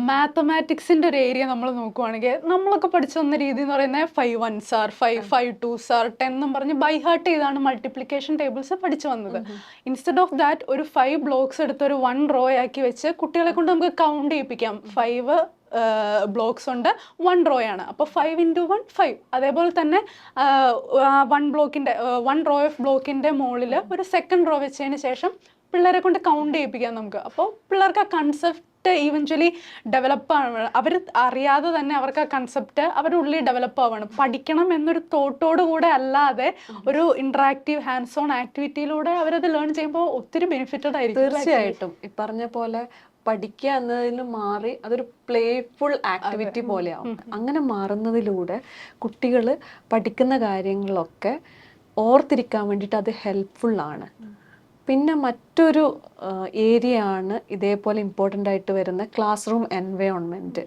മാത്തമാറ്റിക്സിൻ്റെ ഒരു ഏരിയ നമ്മൾ നോക്കുവാണെങ്കിൽ നമ്മളൊക്കെ പഠിച്ചു വന്ന രീതി എന്ന് പറയുന്നത് 5 1s ആർ 5 2s ആർ 10 എന്നും പറഞ്ഞ് ബൈ ഹാർട്ട് ചെയ്താണ് മൾട്ടിപ്ലിക്കേഷൻ ടേബിൾസ് പഠിച്ചു വന്നത്. ഇൻസ്റ്റെഡ് ഓഫ് ദാറ്റ് ഒരു 5 ബ്ലോക്സ് എടുത്ത് ഒരു 1 റോ ആക്കി വെച്ച് കുട്ടികളെ കൊണ്ട് നമുക്ക് കൗണ്ട് ചെയ്യിപ്പിക്കാം. 5 ബ്ലോക്സ് ഉണ്ട്, 1 റോ ആണ്. അപ്പോൾ 5 × 1 5. അതേപോലെ തന്നെ 1 റോ ഓഫ് ബ്ലോക്കിൻ്റെ മുകളിൽ ഒരു സെക്കൻഡ് റോ വെച്ചതിന് ശേഷം പിള്ളേരെ കൊണ്ട് കൗണ്ട് ചെയ്യിപ്പിക്കാം നമുക്ക്. അപ്പോൾ പിള്ളേർക്ക് ആ കൺസെപ്റ്റ് ഈവൻച്വലി ഡെവലപ്പ് ആണ്. അവർ അറിയാതെ തന്നെ അവർക്ക് ആ കൺസെപ്റ്റ് അവരുടെ ഉള്ളിൽ ഡെവലപ്പ് ആവുകയാണ്. പഠിക്കണം എന്നൊരു തോട്ടോടു കൂടെ അല്ലാതെ ഒരു ഇൻട്രാക്റ്റീവ് ഹാൻഡ്സ് ഓൺ ആക്ടിവിറ്റിയിലൂടെ അവരത് ലേൺ ചെയ്യുമ്പോൾ ഒത്തിരി ബെനിഫിറ്റഡ് ആയിരിക്കും. തീർച്ചയായിട്ടും ഈ പറഞ്ഞ പോലെ പഠിക്കുക എന്നതിൽ മാറി അതൊരു പ്ലേഫുൾ ആക്ടിവിറ്റി പോലെയാവും. അങ്ങനെ മാറുന്നതിലൂടെ കുട്ടികൾ പഠിക്കുന്ന കാര്യങ്ങളൊക്കെ ഓർത്തിരിക്കാൻ വേണ്ടിയിട്ട് അത് ഹെൽപ്ഫുള്ളാണ്. പിന്നെ മറ്റൊരു ഏരിയ ആണ് ഇതേപോലെ ഇമ്പോർട്ടൻ്റ് ആയിട്ട് വരുന്ന ക്ലാസ് റൂം എൻവയോൺമെൻറ്റ്.